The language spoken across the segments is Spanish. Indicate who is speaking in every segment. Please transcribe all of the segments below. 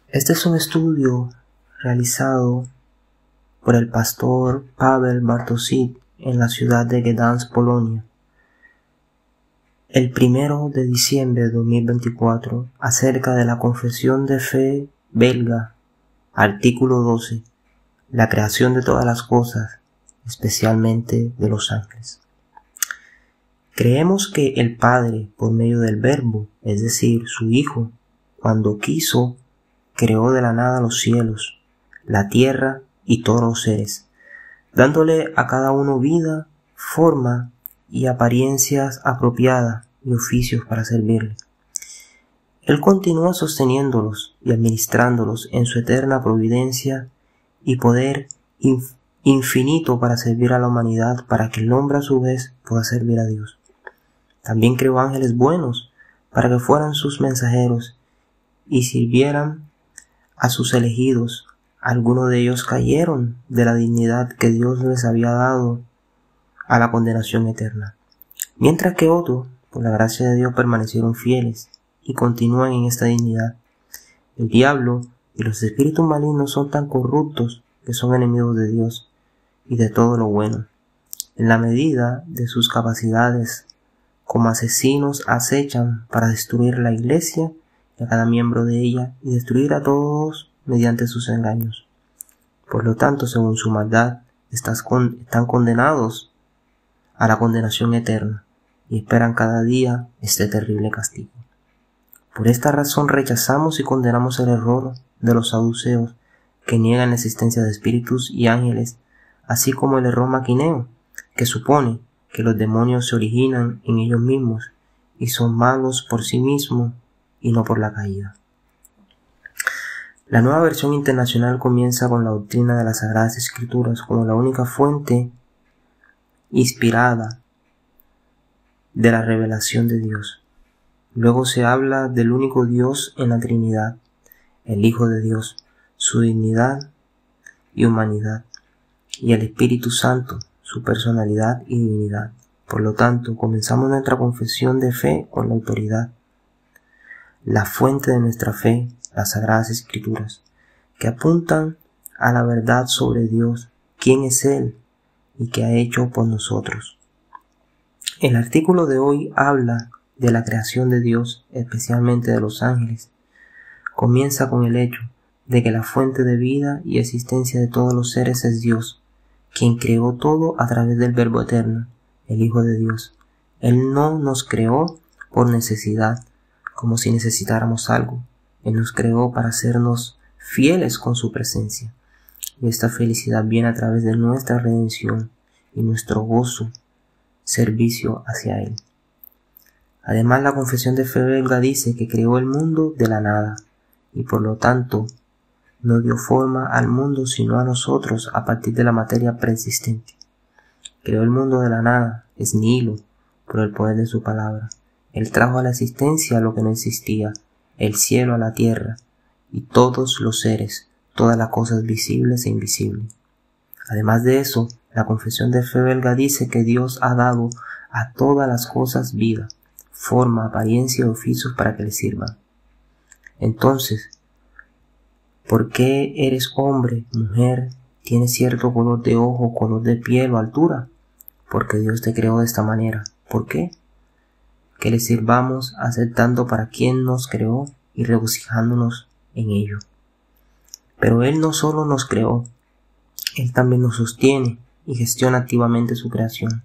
Speaker 1: Este es un estudio realizado por el pastor Paweł Bartosik en la ciudad de Gdańsk, Polonia, el 1 de diciembre de 2024, acerca de la confesión de fe belga, artículo 12, la creación de todas las cosas, especialmente de los ángeles. Creemos que el Padre, por medio del Verbo, es decir, su Hijo, cuando quiso, creó de la nada los cielos, la tierra y todos los seres, dándole a cada uno vida, forma y apariencias apropiadas y oficios para servirle. Él continúa sosteniéndolos y administrándolos en su eterna providencia y poder infinito para servir a la humanidad, para que el hombre a su vez pueda servir a Dios. También creó ángeles buenos para que fueran sus mensajeros y sirvieran a sus elegidos. Algunos de ellos cayeron de la dignidad que Dios les había dado a la condenación eterna, mientras que otros, por la gracia de Dios, permanecieron fieles y continúan en esta dignidad. El diablo y los espíritus malignos son tan corruptos que son enemigos de Dios y de todo lo bueno. En la medida de sus capacidades, como asesinos acechan para destruir la iglesia y a cada miembro de ella y destruir a todos mediante sus engaños. Por lo tanto, según su maldad, están condenados a la condenación eterna y esperan cada día este terrible castigo. Por esta razón rechazamos y condenamos el error de los saduceos, que niegan la existencia de espíritus y ángeles, así como el error maquineo, que supone que los demonios se originan en ellos mismos y son malos por sí mismos y no por la caída. La Nueva Versión Internacional comienza con la doctrina de las Sagradas Escrituras como la única fuente inspirada de la revelación de Dios. Luego se habla del único Dios en la Trinidad, el Hijo de Dios, su dignidad y humanidad, y el Espíritu Santo, su personalidad y divinidad. Por lo tanto, comenzamos nuestra confesión de fe con la autoridad, la fuente de nuestra fe, las Sagradas Escrituras, que apuntan a la verdad sobre Dios, quién es Él y qué ha hecho por nosotros. El artículo de hoy habla de la creación de Dios, especialmente de los ángeles. Comienza con el hecho de que la fuente de vida y existencia de todos los seres es Dios, quien creó todo a través del Verbo eterno, el Hijo de Dios. Él no nos creó por necesidad, como si necesitáramos algo. Él nos creó para hacernos fieles con su presencia. Y esta felicidad viene a través de nuestra redención y nuestro gozo, servicio hacia Él. Además, la confesión de fe belga dice que creó el mundo de la nada y por lo tanto no dio forma al mundo sino a nosotros a partir de la materia preexistente. Creó el mundo de la nada, es nihilo, por el poder de su palabra. Él trajo a la existencia lo que no existía, el cielo a la tierra, y todos los seres, todas las cosas visibles e invisibles. Además de eso, la confesión de fe belga dice que Dios ha dado a todas las cosas vida, forma, apariencia y oficios para que le sirvan. Entonces, ¿por qué eres hombre, mujer, tienes cierto color de ojo, color de piel o altura? Porque Dios te creó de esta manera. ¿Por qué? Que le sirvamos aceptando para quien nos creó y regocijándonos en ello. Pero Él no solo nos creó, Él también nos sostiene y gestiona activamente su creación.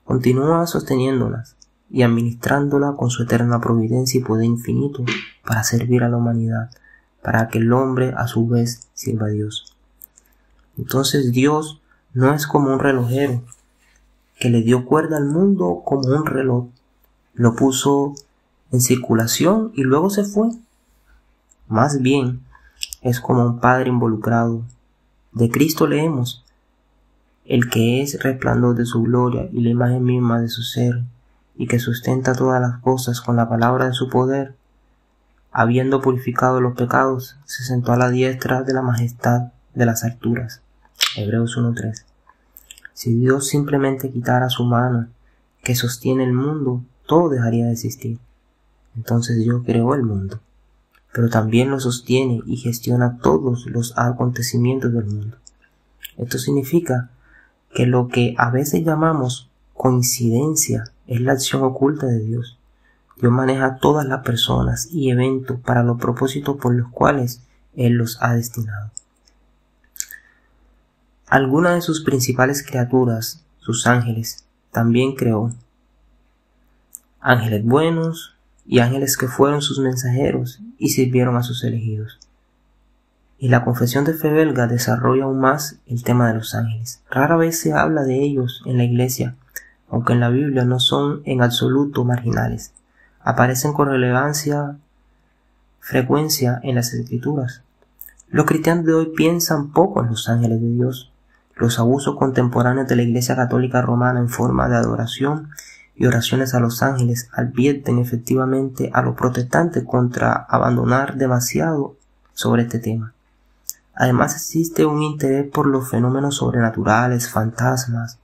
Speaker 1: Continúa sosteniéndolas y administrándola con su eterna providencia y poder infinito para servir a la humanidad, para que el hombre a su vez sirva a Dios. Entonces Dios no es como un relojero que le dio cuerda al mundo como un reloj, lo puso en circulación y luego se fue. Más bien es como un Padre involucrado. De Cristo leemos: el que es resplandor de su gloria y la imagen misma de su ser, y que sustenta todas las cosas con la palabra de su poder, habiendo purificado los pecados, se sentó a la diestra de la majestad de las alturas. Hebreos 1:3. Si Dios simplemente quitara su mano que sostiene el mundo, todo dejaría de existir. Entonces Dios creó el mundo. pero también lo sostiene y gestiona todos los acontecimientos del mundo. Esto significa que lo que a veces llamamos coincidencia es la acción oculta de Dios. Dios maneja todas las personas y eventos para los propósitos por los cuales Él los ha destinado. Algunas de sus principales criaturas, sus ángeles, también creó. Ángeles buenos y ángeles que fueron sus mensajeros y sirvieron a sus elegidos. Y la confesión de fe belga desarrolla aún más el tema de los ángeles. Rara vez se habla de ellos en la iglesia, aunque en la Biblia no son en absoluto marginales. Aparecen con frecuencia en las Escrituras. Los cristianos de hoy piensan poco en los ángeles de Dios. Los abusos contemporáneos de la Iglesia Católica Romana en forma de adoración y oraciones a los ángeles advierten efectivamente a los protestantes contra abandonar demasiado sobre este tema. Además existe un interés por los fenómenos sobrenaturales, fantasmas,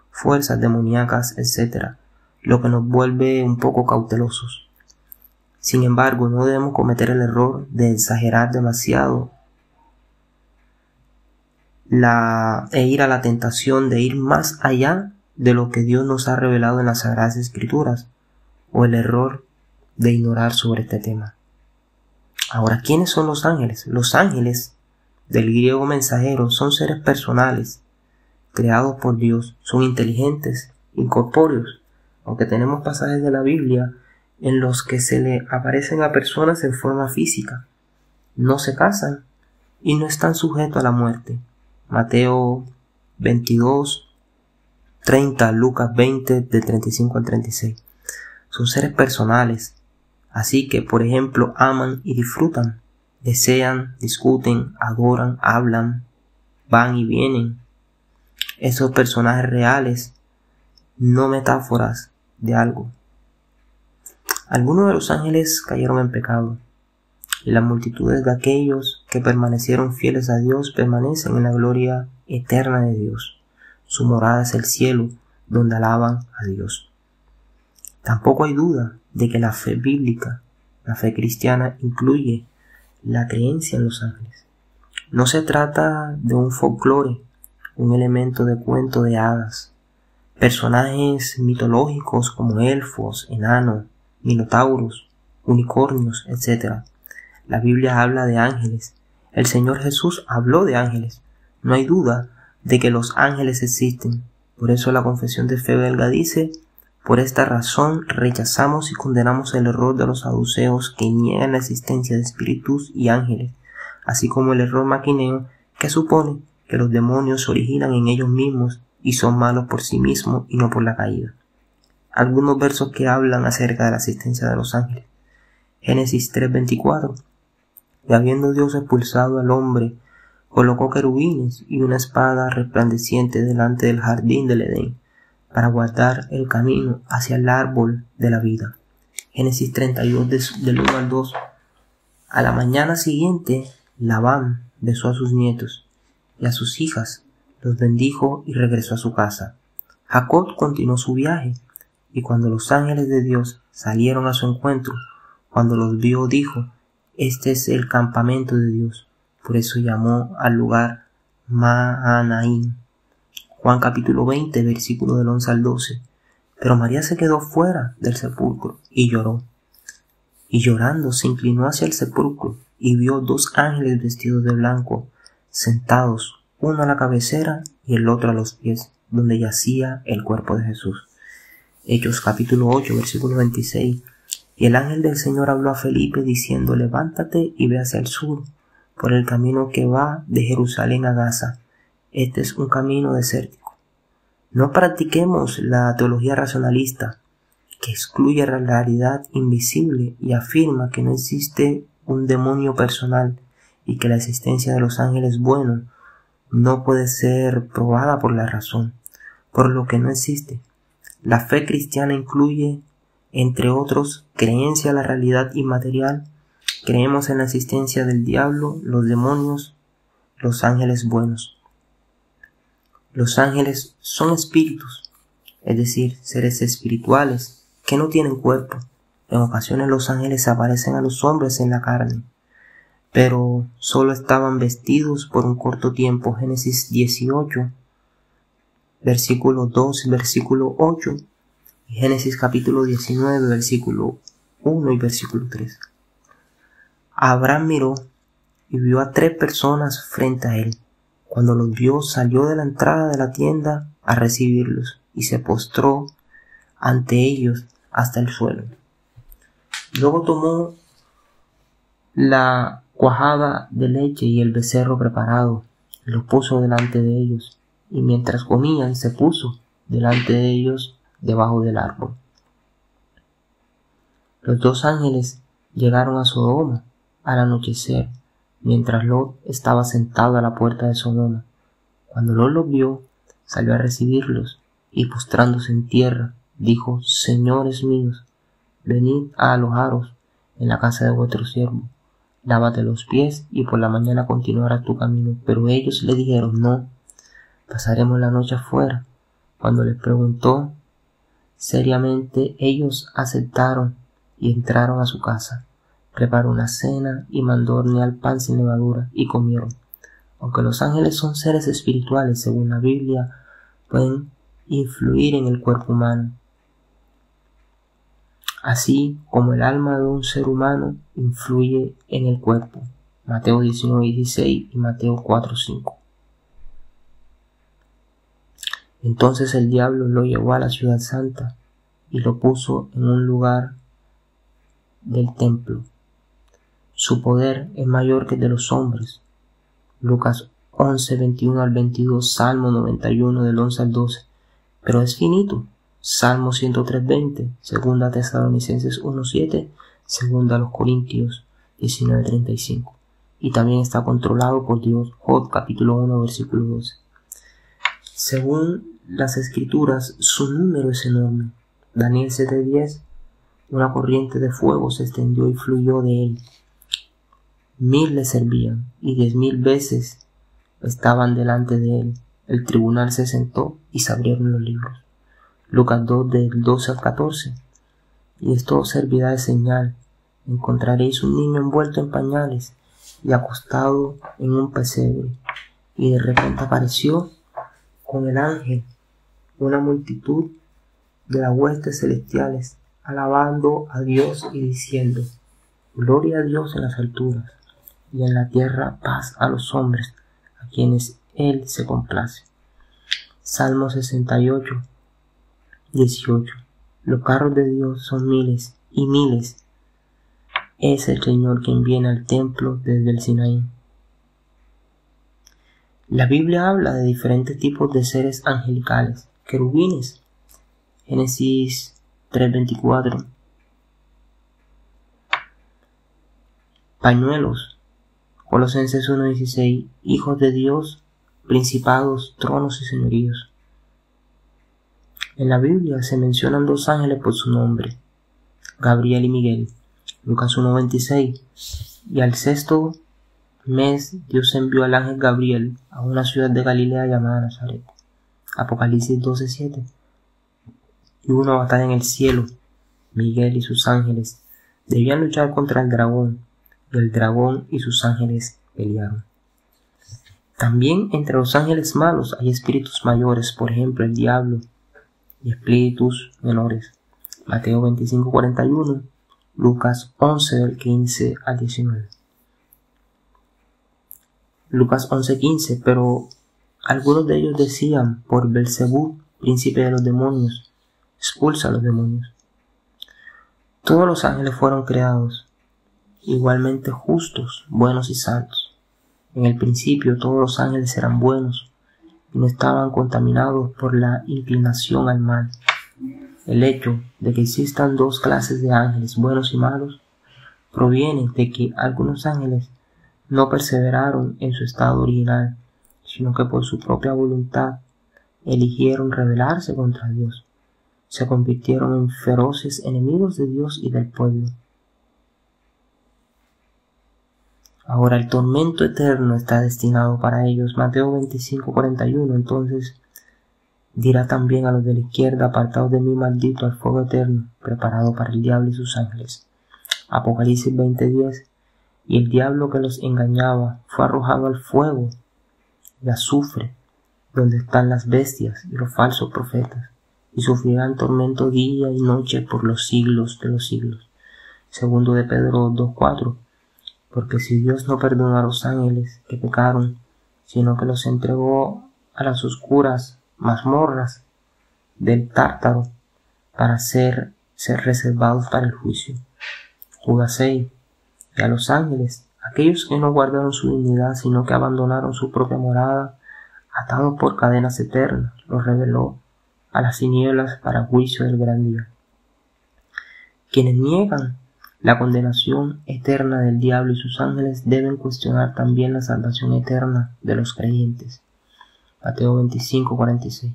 Speaker 1: fuerzas demoníacas, etc., lo que nos vuelve un poco cautelosos. Sin embargo, no debemos cometer el error de exagerar demasiado e ir a la tentación de ir más allá de lo que Dios nos ha revelado en las Sagradas Escrituras, o el error de ignorar sobre este tema. Ahora, ¿quiénes son los ángeles? Los ángeles, del griego mensajero, son seres personales, creados por Dios, son inteligentes, incorpóreos, aunque tenemos pasajes de la Biblia en los que se le aparecen a personas en forma física, no se casan y no están sujetos a la muerte. Mateo 22, 30, Lucas 20, del 35 al 36. Son seres personales, así que, por ejemplo, aman y disfrutan, desean, discuten, adoran, hablan, van y vienen. Esos personajes reales, no metáforas de algo. Algunos de los ángeles cayeron en pecado, y las multitudes de aquellos que permanecieron fieles a Dios permanecen en la gloria eterna de Dios. Su morada es el cielo, donde alaban a Dios. Tampoco hay duda de que la fe bíblica, la fe cristiana, incluye la creencia en los ángeles. No se trata de un folclore, un elemento de cuento de hadas. Personajes mitológicos como elfos, enanos, minotauros, unicornios, etc. La Biblia habla de ángeles. El Señor Jesús habló de ángeles. No hay duda de que los ángeles existen. Por eso la confesión de fe belga dice: por esta razón rechazamos y condenamos el error de los saduceos que niegan la existencia de espíritus y ángeles, así como el error maquineo que supone que los demonios se originan en ellos mismos y son malos por sí mismos y no por la caída. Algunos versos que hablan acerca de la existencia de los ángeles. Génesis 3:24. Y habiendo Dios expulsado al hombre, colocó querubines y una espada resplandeciente delante del jardín del Edén, para guardar el camino hacia el árbol de la vida. Génesis 32 del 1 al 2. A la mañana siguiente, Labán besó a sus nietos y a sus hijas, los bendijo y regresó a su casa. Jacob continuó su viaje, y cuando los ángeles de Dios salieron a su encuentro, cuando los vio, dijo: este es el campamento de Dios. Por eso llamó al lugar Mahanaim. Juan capítulo 20, versículo del 11 al 12. Pero María se quedó fuera del sepulcro y lloró. Y llorando se inclinó hacia el sepulcro y vio dos ángeles vestidos de blanco, sentados, uno a la cabecera y el otro a los pies, donde yacía el cuerpo de Jesús. Hechos capítulo 8, versículo 26. Y el ángel del Señor habló a Felipe diciendo: levántate y ve hacia el sur, por el camino que va de Jerusalén a Gaza. Este es un camino desértico. No practiquemos la teología racionalista, que excluye la realidad invisible y afirma que no existe un demonio personal y que la existencia de los ángeles buenos no puede ser probada por la razón, por lo que no existe. La fe cristiana incluye, entre otros, creencia en la realidad inmaterial. Creemos en la existencia del diablo, los demonios, los ángeles buenos. Los ángeles son espíritus, es decir, seres espirituales que no tienen cuerpo. En ocasiones los ángeles aparecen a los hombres en la carne. pero solo estaban vestidos por un corto tiempo. Génesis 18, versículo 2 y versículo 8, y Génesis capítulo 19, versículo 1 y versículo 3. Abraham miró y vio a 3 personas frente a él. Cuando los vio, salió de la entrada de la tienda a recibirlos y se postró ante ellos hasta el suelo. Luego tomó la cuajada de leche y el becerro preparado, y lo puso delante de ellos, y mientras comían se puso delante de ellos debajo del árbol. Los 2 ángeles llegaron a Sodoma al anochecer, mientras Lot estaba sentado a la puerta de Sodoma. Cuando Lot los vio, salió a recibirlos, y postrándose en tierra, dijo: Señores míos, venid a alojaros en la casa de vuestro siervo. Lávate los pies y por la mañana continuarás tu camino. Pero ellos le dijeron: No, pasaremos la noche afuera. Cuando les preguntó seriamente, ellos aceptaron y entraron a su casa. Preparó una cena y mandó hornear pan sin levadura, y comieron. Aunque los ángeles son seres espirituales, según la Biblia, pueden influir en el cuerpo humano, así como el alma de un ser humano influye en el cuerpo. Mateo 19:16 y Mateo 4:5. Entonces el diablo lo llevó a la ciudad santa y lo puso en un lugar del templo. Su poder es mayor que el de los hombres. Lucas 11:21 al 22, Salmo 91 del 11 al 12. Pero es finito. Salmo 103:20, Segunda Tesalonicenses 1:7, Segunda a los Corintios 19:35. Y también está controlado por Dios. Job capítulo 1 versículo 12. Según las escrituras, su número es enorme. Daniel 7:10, una corriente de fuego se extendió y fluyó de él. 1000 le servían y 10,000 veces estaban delante de él. El tribunal se sentó y se abrieron los libros. Lucas 2 del 12 al 14. Y esto os servirá de señal: encontraréis un niño envuelto en pañales y acostado en un pesebre. Y de repente apareció con el ángel una multitud de las huestes celestiales, alabando a Dios y diciendo: Gloria a Dios en las alturas, y en la tierra paz a los hombres a quienes Él se complace. Salmo 68, 18. Los carros de Dios son miles y miles. Es el Señor quien viene al templo desde el Sinaí. La Biblia habla de diferentes tipos de seres angelicales. Querubines, Génesis 3:24. Pañuelos, Colosenses 1:16. Hijos de Dios, principados, tronos y señoríos. En la Biblia se mencionan 2 ángeles por su nombre: Gabriel y Miguel. Lucas 1:26. Y al 6º mes Dios envió al ángel Gabriel a una ciudad de Galilea llamada Nazaret. Apocalipsis 12:7. Y hubo una batalla en el cielo. Miguel y sus ángeles debían luchar contra el dragón, y el dragón y sus ángeles pelearon. También entre los ángeles malos hay espíritus mayores, por ejemplo el diablo, y espíritus menores. Mateo 25:41, Lucas 11 del 15 al 19. Lucas 11:15. Pero algunos de ellos decían: por Belzebú, príncipe de los demonios, expulsa a los demonios. Todos los ángeles fueron creados igualmente justos, buenos y santos. En el principio todos los ángeles eran buenos y no estaban contaminados por la inclinación al mal. El hecho de que existan 2 clases de ángeles, buenos y malos, proviene de que algunos ángeles no perseveraron en su estado original, sino que por su propia voluntad eligieron rebelarse contra Dios. Se convirtieron en feroces enemigos de Dios y del pueblo. Ahora el tormento eterno está destinado para ellos. Mateo 25:41. Entonces dirá también a los de la izquierda: apartados de mí, maldito, al fuego eterno, preparado para el diablo y sus ángeles. Apocalipsis 20:10. y el diablo que los engañaba fue arrojado al fuego y azufre, donde están las bestias y los falsos profetas, y sufrirán tormento día y noche por los siglos de los siglos. Segundo de Pedro 2:4. Porque si Dios no perdonó a los ángeles que pecaron, sino que los entregó a las oscuras mazmorras del Tártaro para ser reservados para el juicio. Judas 6. Y a los ángeles, aquellos que no guardaron su dignidad, sino que abandonaron su propia morada, atados por cadenas eternas, los reveló a las tinieblas para juicio del gran día. Quienes niegan la condenación eterna del diablo y sus ángeles deben cuestionar también la salvación eterna de los creyentes. Mateo 25:46.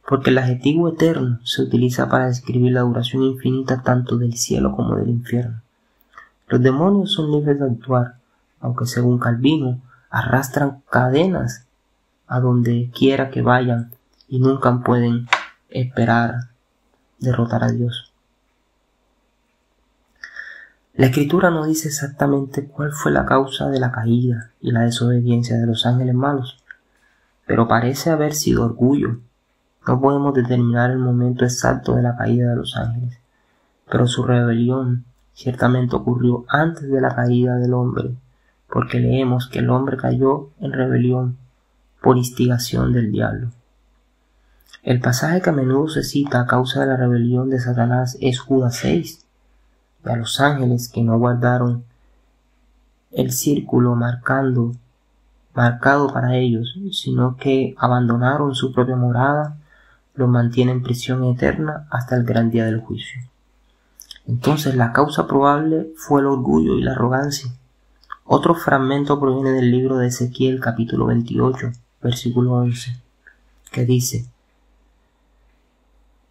Speaker 1: Porque el adjetivo eterno se utiliza para describir la duración infinita tanto del cielo como del infierno. Los demonios son libres de actuar, aunque según Calvino arrastran cadenas a donde quiera que vayan y nunca pueden esperar derrotar a Dios. La Escritura no dice exactamente cuál fue la causa de la caída y la desobediencia de los ángeles malos, pero parece haber sido orgullo. No podemos determinar el momento exacto de la caída de los ángeles, pero su rebelión ciertamente ocurrió antes de la caída del hombre, porque leemos que el hombre cayó en rebelión por instigación del diablo. El pasaje que a menudo se cita a causa de la rebelión de Satanás es Judas 6. Y a los ángeles que no guardaron el círculo marcado para ellos, sino que abandonaron su propia morada, los mantiene en prisión eterna hasta el gran día del juicio. Entonces la causa probable fue el orgullo y la arrogancia. Otro fragmento proviene del libro de Ezequiel capítulo 28, versículo 11, que dice: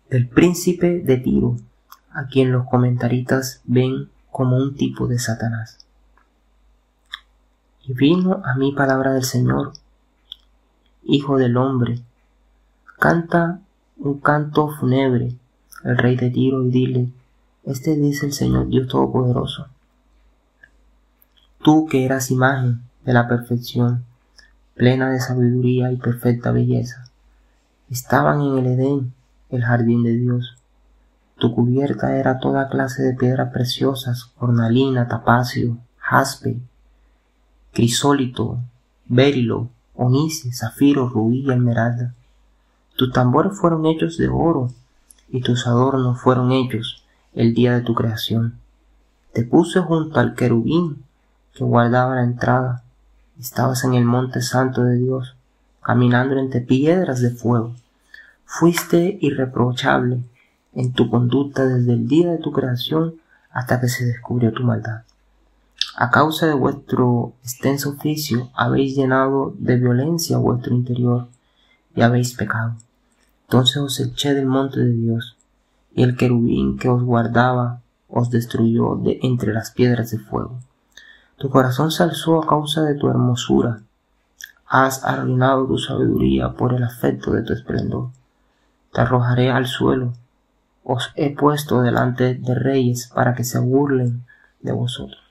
Speaker 1: del príncipe de Tiro, a quien los comentaristas ven como un tipo de Satanás. Y vino a mí palabra del Señor: hijo del hombre, canta un canto fúnebre al rey de Tiro y dile: este dice el Señor Dios Todopoderoso. Tú que eras imagen de la perfección, plena de sabiduría y perfecta belleza, estaban en el Edén, el jardín de Dios. Tu cubierta era toda clase de piedras preciosas, cornalina, tapacio, jaspe, crisólito, berilo, onice, zafiro, rubí y esmeralda. Tus tambores fueron hechos de oro, y tus adornos fueron hechos el día de tu creación. Te puse junto al querubín que guardaba la entrada. Estabas en el monte santo de Dios, caminando entre piedras de fuego. Fuiste irreprochable en tu conducta desde el día de tu creación hasta que se descubrió tu maldad. A causa de vuestro extenso oficio habéis llenado de violencia vuestro interior y habéis pecado. Entonces os eché del monte de Dios, y el querubín que os guardaba os destruyó de entre las piedras de fuego. Tu corazón se alzó a causa de tu hermosura. Has arruinado tu sabiduría por el afecto de tu esplendor. Te arrojaré al suelo. Os he puesto delante de reyes para que se burlen de vosotros.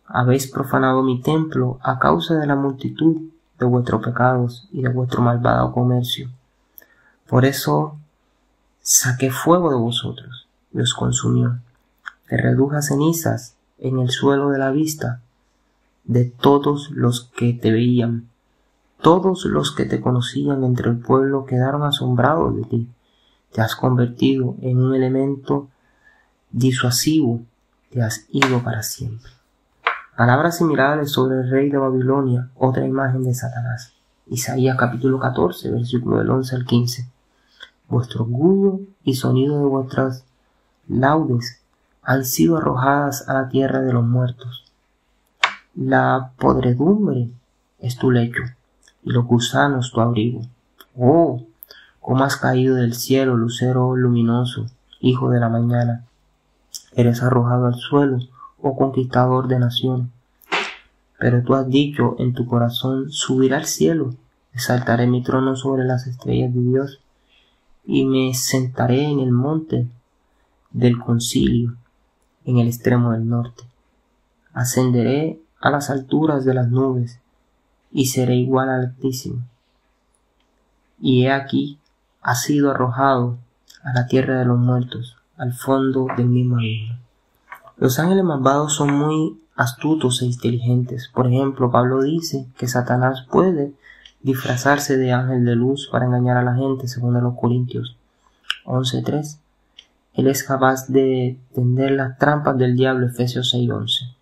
Speaker 1: Habéis profanado mi templo a causa de la multitud de vuestros pecados y de vuestro malvado comercio. Por eso saqué fuego de vosotros y os consumió. Te reduje a cenizas en el suelo de la vista de todos los que te veían. Todos los que te conocían entre el pueblo quedaron asombrados de ti. Te has convertido en un elemento disuasivo. Te has ido para siempre. Palabras similares sobre el rey de Babilonia, otra imagen de Satanás. Isaías capítulo 14, versículo del 11 al 15. Vuestro orgullo y sonido de vuestras laudes han sido arrojadas a la tierra de los muertos. La podredumbre es tu lecho, y los gusanos tu abrigo. Oh, cómo has caído del cielo, lucero luminoso, hijo de la mañana. Eres arrojado al suelo, oh conquistador de naciones. Pero tú has dicho en tu corazón: subiré al cielo, exaltaré mi trono sobre las estrellas de Dios, y me sentaré en el monte del concilio, en el extremo del norte. Ascenderé a las alturas de las nubes, y seré igual al Altísimo. Y he aquí, ha sido arrojado a la tierra de los muertos, al fondo del mismo abismo. Los ángeles malvados son muy astutos e inteligentes. Por ejemplo, Pablo dice que Satanás puede disfrazarse de ángel de luz para engañar a la gente, según los Corintios 11:3. Él es capaz de tender las trampas del diablo, Efesios 6:11.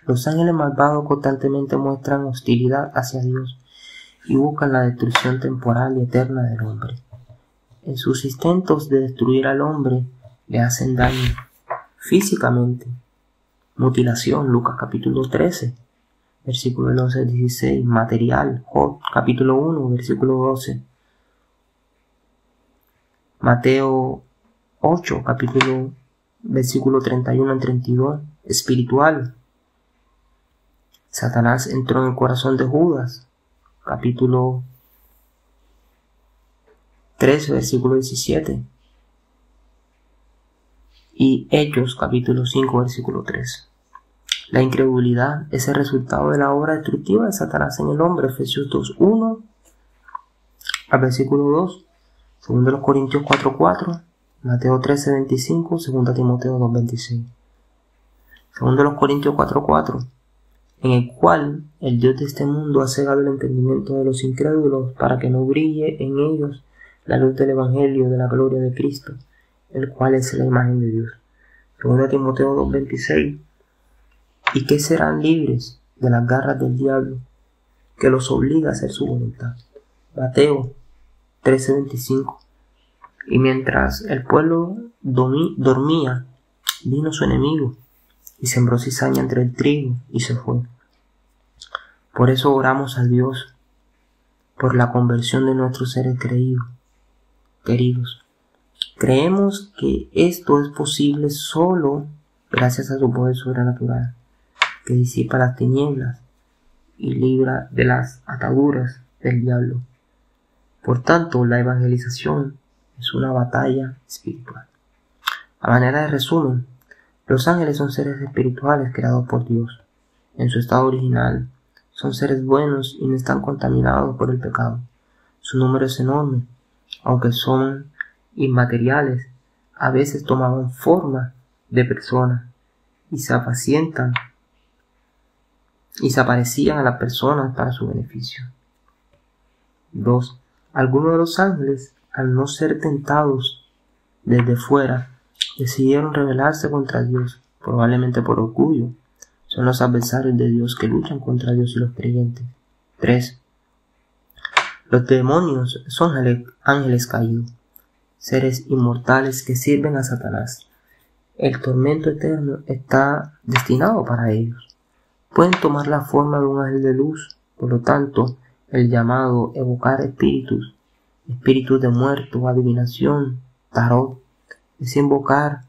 Speaker 1: Los ángeles malvados constantemente muestran hostilidad hacia Dios y buscan la destrucción temporal y eterna del hombre. En sus intentos de destruir al hombre, le hacen daño físicamente. Mutilación, Lucas capítulo 13, versículo 11 al 16. Material, Job capítulo 1, versículo 12. Mateo 8, versículo 31 al 32. Espiritual. Satanás entró en el corazón de Judas, capítulo 13, versículo 17. Y Hechos, capítulo 5, versículo 3. La incredulidad es el resultado de la obra destructiva de Satanás en el hombre, Efesios 2:1 al versículo 2, 2 Corintios 4:4, Mateo 13:25, 2 Timoteo 2:26. 2 Corintios 4:4, en el cual el Dios de este mundo ha cegado el entendimiento de los incrédulos para que no brille en ellos la luz del Evangelio de la gloria de Cristo, el cual es la imagen de Dios. 2 Timoteo 2:26. ¿Y qué serán libres de las garras del diablo, que los obliga a hacer su voluntad? Mateo 13:25. Y mientras el pueblo dormía, vino su enemigo y sembró cizaña entre el trigo y se fue. Por eso oramos a Dios por la conversión de nuestros seres queridos. Creemos que esto es posible solo gracias a su poder sobrenatural, que disipa las tinieblas y libra de las ataduras del diablo. Por tanto, la evangelización es una batalla espiritual. A manera de resumen, los ángeles son seres espirituales creados por Dios. En su estado original, son seres buenos y no están contaminados por el pecado. Su número es enorme, aunque son inmateriales, a veces tomaban forma de personas y se aparecían a las personas para su beneficio. 2. Algunos de los ángeles, al no ser tentados desde fuera, decidieron rebelarse contra Dios, probablemente por orgullo. Son los adversarios de Dios que luchan contra Dios y los creyentes. 3. Los demonios son ángeles caídos, seres inmortales que sirven a Satanás. El tormento eterno está destinado para ellos. Pueden tomar la forma de un ángel de luz, por lo tanto, el llamado evocar espíritus de muerto, adivinación, tarot, es invocar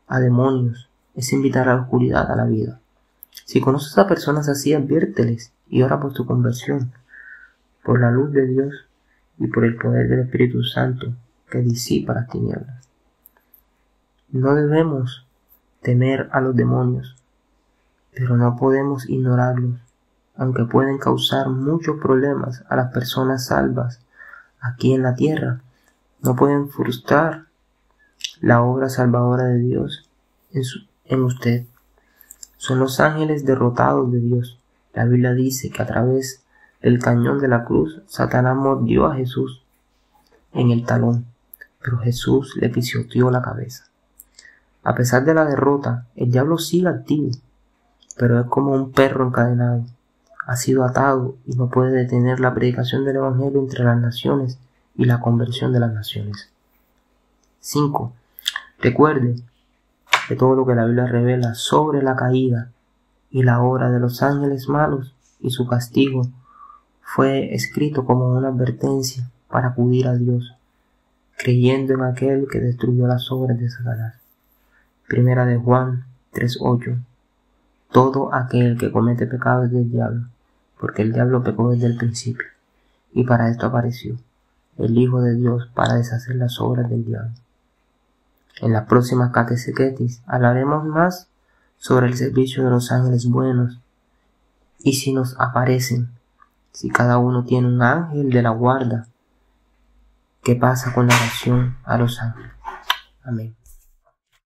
Speaker 1: a demonios, es invitar a la oscuridad a la vida. Si conoces a personas así, adviérteles y ora por su conversión, por la luz de Dios y por el poder del Espíritu Santo que disipa las tinieblas. No debemos temer a los demonios, pero no podemos ignorarlos, aunque pueden causar muchos problemas a las personas salvas aquí en la tierra. No pueden frustrar la obra salvadora de Dios en usted. Son los ángeles derrotados de Dios. La Biblia dice que a través del cañón de la cruz, Satanás mordió a Jesús en el talón, pero Jesús le pisoteó la cabeza. A pesar de la derrota, el diablo sigue activo, pero es como un perro encadenado. Ha sido atado y no puede detener la predicación del Evangelio entre las naciones y la conversión de las naciones. 5. Recuerde que todo lo que la Biblia revela sobre la caída y la obra de los ángeles malos y su castigo fue escrito como una advertencia para acudir a Dios, creyendo en aquel que destruyó las obras de Satanás. Primera de Juan 3:8. Todo aquel que comete pecado es del diablo, porque el diablo pecó desde el principio, y para esto apareció el Hijo de Dios, para deshacer las obras del diablo. En las próximas catequesis hablaremos más sobre el servicio de los ángeles buenos. Y si nos aparecen, si cada uno tiene un ángel de la guarda, ¿qué pasa con la oración a los ángeles? Amén.